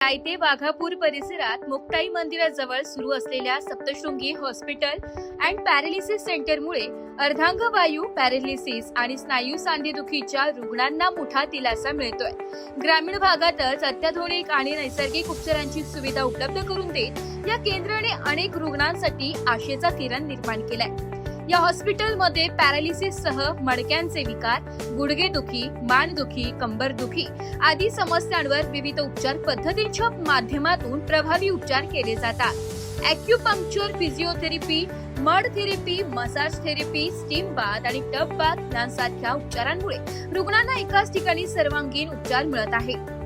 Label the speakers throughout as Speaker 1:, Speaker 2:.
Speaker 1: रायते वाघापूर परिसरात मुक्ताई मंदिराजवळ सुरू असलेल्या सप्तशृंगी हॉस्पिटल अँड पॅरालिसिस सेंटरमुळे अर्धांगवायू पॅरालिसिस आणि स्नायू सांधेदुखीच्या रुग्णांना मोठा दिलासा मिळतोय। ग्रामीण भागातच अत्याधुनिक आणि नैसर्गिक उपचारांची सुविधा उपलब्ध करून देत या केंद्राने अनेक रुग्णांसाठी आशेचा किरण निर्माण केलाय। या हॉस्पिटलमध्ये पॅरालिसिस सह मणक्यांचे विकार, गुडघेदुखी, मानदुखी, कंबरदुखी आदी समस्यांवर विविध उपचार पद्धतींच्या माध्यमातून प्रभावी उपचार केले जातात। Acupuncture, physiotherapy, mud therapy, massage therapy, steam bath आणि टब बाथ यांसारख्या उपचारांमुळे रुग्णांना एकाच ठिकाणी सर्वांगीण उपचार मिळत आहे।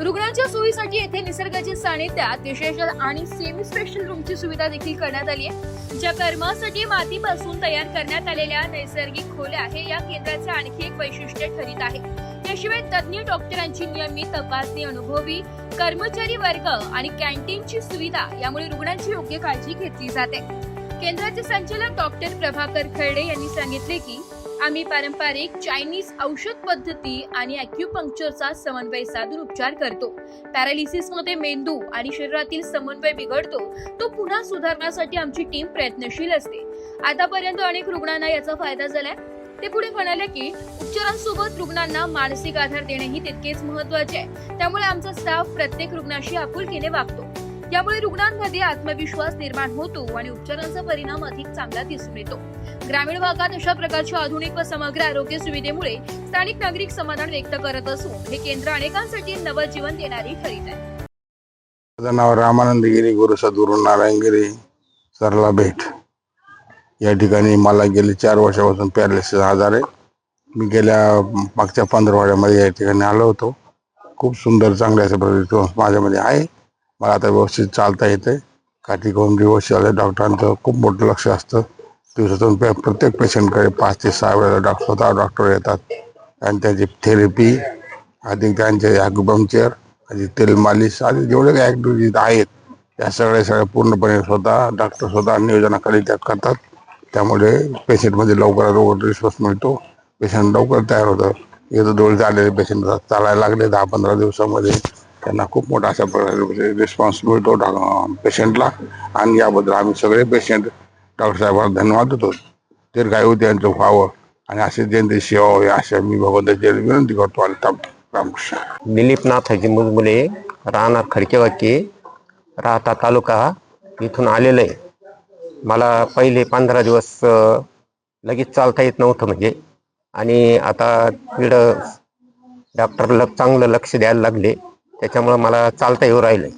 Speaker 1: रुग्णांच्या सोयीसाठी येथे निसर्गाच्या सानिध्यात विशेष आणि सेमी स्पेशल रूमची सुविधा देखील करण्यात आली आहे, ज्या कर्मासाठी मातीपासून तयार करण्यात आलेल्या नैसर्गिक खोल्या हे या केंद्राचे आणखी एक वैशिष्ट्य ठरत आहे। याशिवाय तज्ञ डॉक्टरांची नियमित तपासणी, अनुभवी कर्मचारी वर्ग आणि कॅन्टीनची सुविधा यामुळे रुग्णांची योग्य काळजी घेतली जाते। केंद्राचे संचालक डॉक्टर प्रभाकर खर्डे यांनी सांगितले की आम्ही पारंपरिक चायनीज औषध पद्धती आणि ॲक्युपंक्चरचा समन्वय साधून उपचार करतो। पॅरालिसिसमध्ये मेंदू आणि शरीरातील समन्वय बिघडतो, तो पुन्हा सुधारण्यासाठी आमची टीम प्रयत्नशील असते। आतापर्यंत अनेक रुग्णांना याचा फायदा झालाय। ते पुढे म्हणाले की उपचारांसोबत रुग्णांना मानसिक आधार देणेही तितकेच महत्त्वाचे आहे। त्यामुळे आमचा स्टाफ प्रत्येक रुग्णाशी आपुलकीने वागतो। यामुळे रुग्णांमध्ये आत्मविश्वास निर्माण होतो आणि उपचारांचा परिणाम अधिक चांगला दिसून येतो। ग्रामीण भागात अशा प्रकारच्या आधुनिक व समग्र आरोग्य सुविधेमुळे स्थानिक नागरिक समाधान व्यक्त करत असून हे केंद्र अनेकांसाठी नवजीवन देणारे ठरत आहे।
Speaker 2: माझं नाव रामानंद गिरी, गुरु सद्गुरू नारायणगिरी, सरला भेट। या ठिकाणी मला गेली 4 वर्षापासून पॅरालिसिस आजार आहे। मी गेल्या मागच्या 15 या ठिकाणी आलो होतो। खूप सुंदर चांगल्या अशा प्रकारे माझ्यामध्ये आहे। मला आता व्यवस्थित चालता येते, काठी घेऊन व्यवस्थित आले। डॉक्टरांचं खूप मोठं लक्ष असतं। दिवसातून प्रत्येक पेशंटकडे 5 ते 6 वेळा स्वतः डॉक्टर येतात आणि त्यांची थेरपी, अधिक त्यांचे ॲक्युपंक्चर, अधिक तेल मालिश आदी जेवढे काही ॲक्टिव्हिटीज आहेत या सगळ्या पूर्णपणे स्वतः डॉक्टर स्वतः नियोजनाखाली त्या करतात। त्यामुळे पेशंटमध्ये लवकर रिस्पॉन्स मिळतो, पेशंट लवकर तयार होतं। इथं डोळे आलेले पेशंट चालायला लागले 10-15 दिवसामध्ये, त्यांना खूप मोठा अशा प्रकारे रिस्पॉन्स मिळतो पेशंटला। आणि याबद्दल आम्ही सगळे पेशंट डॉक्टर साहेबांना धन्यवाद देतो। दीर्घायु त्यांचं व्हावं आणि असे त्यांची सेवा व्हावी अशा मी भगवंताची विनंती करतो। आणि रामकृष्ण।
Speaker 3: दिलीप नाथाजी मुलमुले, राहणार खडकेवाकी, राहता तालुका, इथून आलेलं आहे। मला पहिले 15 दिवस लगेच चालता येत नव्हतं म्हणजे, आणि आता तिकडं डॉक्टर चांगलं लक्ष द्यायला लागले, त्याच्यामुळं मला चालता येऊ राहिलं।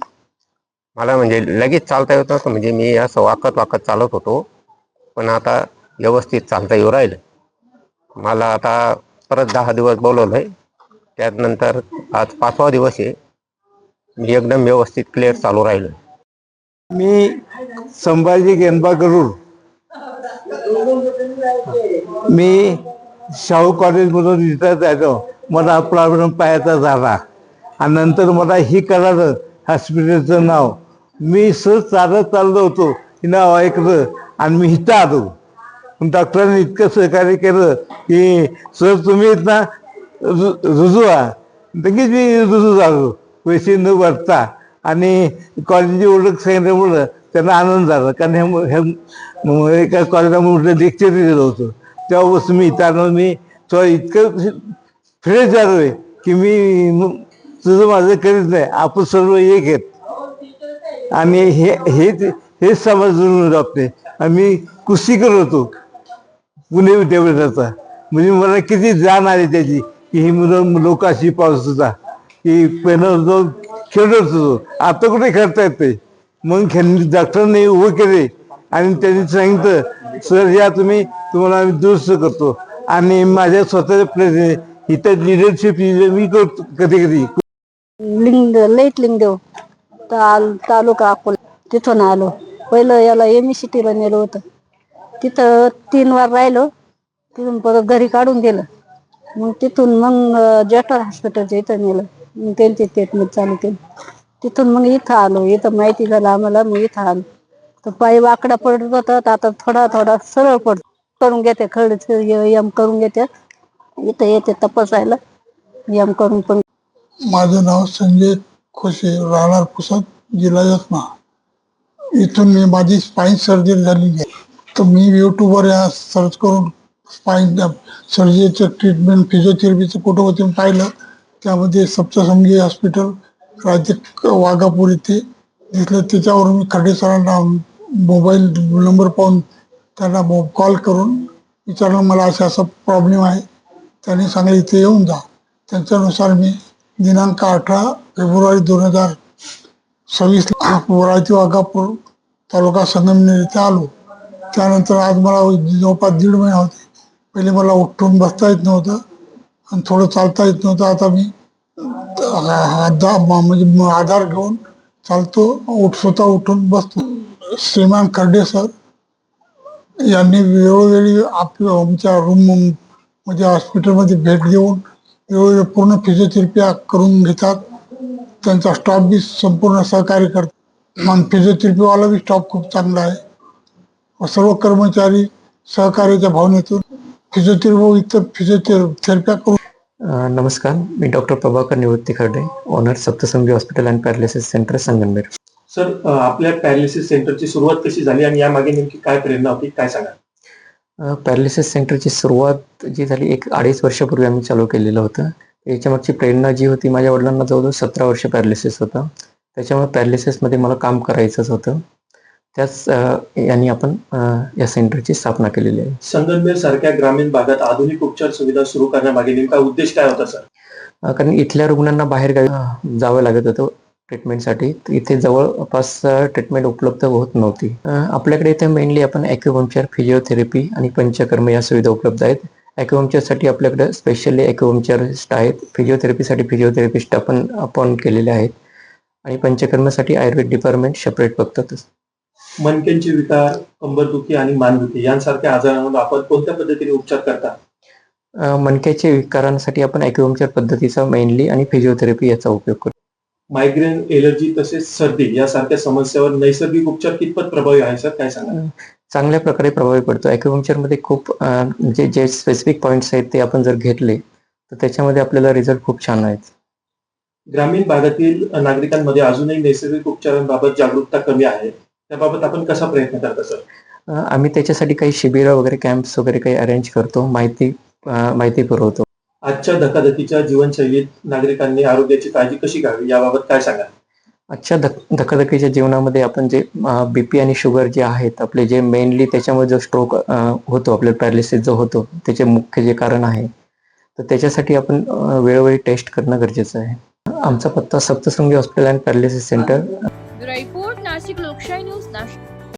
Speaker 3: मला म्हणजे लगेच चालता येत नव्हतं, म्हणजे मी असं वाकत चालत होतो, पण आता व्यवस्थित चालता येऊ राहिलं। मला आता परत 10 दिवस बोलवलं आहे, त्यानंतर आज 5वा दिवस आहे। मी एकदम व्यवस्थित क्लिअर चालू राहिलं।
Speaker 4: मी संभाजी गेंबा गरुड, मी शाहू कॉलेजमधून रिटायर झालो। मला प्रॉब्लेम पायाचा झाला आणि नंतर मला ही कळालं हॉस्पिटलचं नाव। मी चालत चाललो होतो, हे नाव ऐकलं आणि मी इथं आलो। डॉक्टरांनी इतकं सहकार्य केलं की सर तुम्ही इथं रुजू व्हा। लगेच मी रुजू झालो, पैसे न भरता। आणि कॉलेजची ओळख सांगितल्यामुळं त्यांना आनंद झाला, कारण हे एका कॉलेजामध्ये लेक्चर दिलेलं होतं। तेव्हापासून मी इथं आलो। मी थोडं इतकं फ्रेश झालो आहे की मी तुझं माझं करीत नाही, आपण सर्व एक आहेत। आणि हेच समजून जाते। आम्ही कुस्ती करत होतो पुणे विद्यापीठाचा, म्हणजे मला किती जाण आली त्याची की ही मुलं लोक अशी पावस होता की पहिलं जो खेळत होतो, आता कुठे खेळता येते। मग डॉक्टरांनी उभं केले आणि त्यांनी सांगितलं सर या तुम्हाला आम्ही दुरुस्त करतो। आणि माझ्या स्वतःच्या प्लेस इथं लिडरशिप मी करतो कधी कधी।
Speaker 5: लिंगदेव तालुका अकोला, तिथून आलो। पहिलं याला MECTला नेलं होतं, तिथं 3 वार राहिलो, तिथून परत घरी काढून दिलं। मग तिथून जेठर हॉस्पिटलच्या इथं नेलं, मग त्यांची ट्रीटमेंट चालू केली। तिथून मग इथं आलो, इथं माहिती झालं आम्हाला, मग इथं आलो। तर पाय वाकडा पडत होता, आता थोडा सरळ पडतो। करून घेते खरडच यम करून घेते, इथं येते तपासायला यम करून। पण
Speaker 6: माझं नाव संजय खोसे, राहणार पुसद, जिल्हा यवतमाळ. इथून मी माझी स्पाईन सर्जरी झालेली आहे. तर मी यूट्यूबवर या सर्च करून स्पाईन सर्जरीचं ट्रीटमेंट फिजिओथेरपीचं कुठं पाहिलं. त्यामध्ये सप्तशृंगी हॉस्पिटल राज्य वाघापूर इथे दिसलं. त्याच्यावरून मी खडे सरांना मोबाईल नंबर पाहून त्यांना कॉल करून विचारलं मला असा प्रॉब्लेम आहे. त्यांनी सांगितलं इथे येऊन जा. त्यांच्यानुसार मी दिनांक 18 फेब्रुवारी 2026 वराळी वाघापूर तालुका संगमनेर इथे आलो. त्यानंतर आज मला जवळपास 1.5 महिना होते. पहिले मला उठून बसता येत नव्हतं आणि थोडं चालता येत नव्हतं. आता मी म्हणजे आधार घेऊन चालतो, स्वतः उठून बसतो. श्रीमान खर्डे सर यांनी वेळोवेळी आमच्या रूम म्हणजे हॉस्पिटलमध्ये भेट देऊन वेळोवेळी पूर्ण फिजिओथेरपी करून घेतात. त्यांचा स्टाफ बी संपूर्ण सहकार्य करतात. मग फिजिओथेरपीवाला बी स्टाफ खूप चांगला आहे. सर्व कर्मचारी सहकार्याच्या भावनेतून फिजिओथेरपी इतर फिजिओथेरप्या करून.
Speaker 7: नमस्कार, मी doctor Prabhakar Nivrutti Kharde, owner Saptashrungi hospital and paralysis centre Sangamner.
Speaker 8: Sir, आपल्या पॅरालिसिस सेंटरची सुरुवात कशी झाली आणि यामागे नेमकी काय प्रेरणा होती, काय सांगा?
Speaker 7: पॅरालिसिस सेंटरची सुरुवात जी झाली 1-2.5 वर्षापूर्वी आम्ही चालू केलेलं होतं. याच्यामागची प्रेरणा जी होती, माझ्या वडिलांना जवळजवळ 17 वर्ष पॅरालिसिस होतं. त्याच्यामुळे पॅरालिसिसमध्ये मला काम करायचंच होतं. त्याच यांनी आपण या सेंटरची स्थापना केलेली आहे.
Speaker 8: संगमनेर सारख्या ग्रामीण भागात आधुनिक उपचार सुविधा सुरू करण्यामागे नेमका उद्देश काय होता सर?
Speaker 7: कारण इथल्या रुग्णांना बाहेर जावं लागत होतं ट्रीटमेंटसाठी. इथे जवळपास ट्रीटमेंट उपलब्ध होत नव्हती. आपल्याकडे इथे मेनली आपण ॲक्युपंक्चर, फिजिओथेरपी आणि पंचकर्म या सुविधा उपलब्ध आहेत. ॲक्युपंक्चरसाठी आपल्याकडे स्पेशली ॲक्युपंक्चरिस्ट आहेत. फिजिओथेरपीसाठी फिजिओथेरपिस्ट आपण अपॉइंट केलेले आहेत. आणि पंचकर्मासाठी आयुर्वेद डिपार्टमेंट सेपरेट बघतातच.
Speaker 8: मणक्यांचे विकार, कंबरदुखी आणि मानदुखी यांसारख्या आजारांवर आपण कोणत्या पद्धतीने उपचार करता?
Speaker 7: मणक्याच्या विकारांसाठी आपण ॲक्युपंक्चर पद्धतीचा मेनली आणि फिजिओथेरपी याचा उपयोग करतो.
Speaker 8: मायग्रेन, एलर्जी तसेच सर्दी यासारख्या समस्यावर नैसर्गिक उपचार कितपत प्रभावी आहे सर, काय सांगा?
Speaker 7: चांगल्या प्रकारे प्रभावी पडतो. ॲक्युपंक्चरमध्ये खूप जे स्पेसिफिक पॉईंट्स आहेत ते आपण जर घेतले तर त्याच्यामध्ये आपल्याला रिझल्ट खूप छान आहेत.
Speaker 8: ग्रामीण भागातील नागरिकांमध्ये अजूनही नैसर्गिक उपचारांबाबत जागरूकता कमी आहे. त्याबाबत आपण कसा प्रयत्न करता सर?
Speaker 7: आम्ही त्याच्यासाठी काही शिबिरं वगैरे, कॅम्प्स वगैरे काही अरेंज करतो, माहिती पुरवतो.
Speaker 8: आजच्या धकाधकीच्या जीवनशैलीत नागरिकांनी आरोग्याची काळजी कशी घ्यावी याबाबत काय सांगा?
Speaker 7: आजच्या धकाधकीच्या जीवनामध्ये आपण जे BP आणि शुगर जे आहेत आपले, जे मेनली त्याच्यामुळे जो स्ट्रोक होतो, आपल्या पॅरालिसिस जो होतो, त्याचे मुख्य जे कारण आहे, तर त्याच्यासाठी आपण वेळोवेळी टेस्ट करणं गरजेचं आहे. आमचा पत्ता Saptashrungi hospital and paralysis centre.
Speaker 1: Report Nashik लोकशाही न्यूज नाशिक.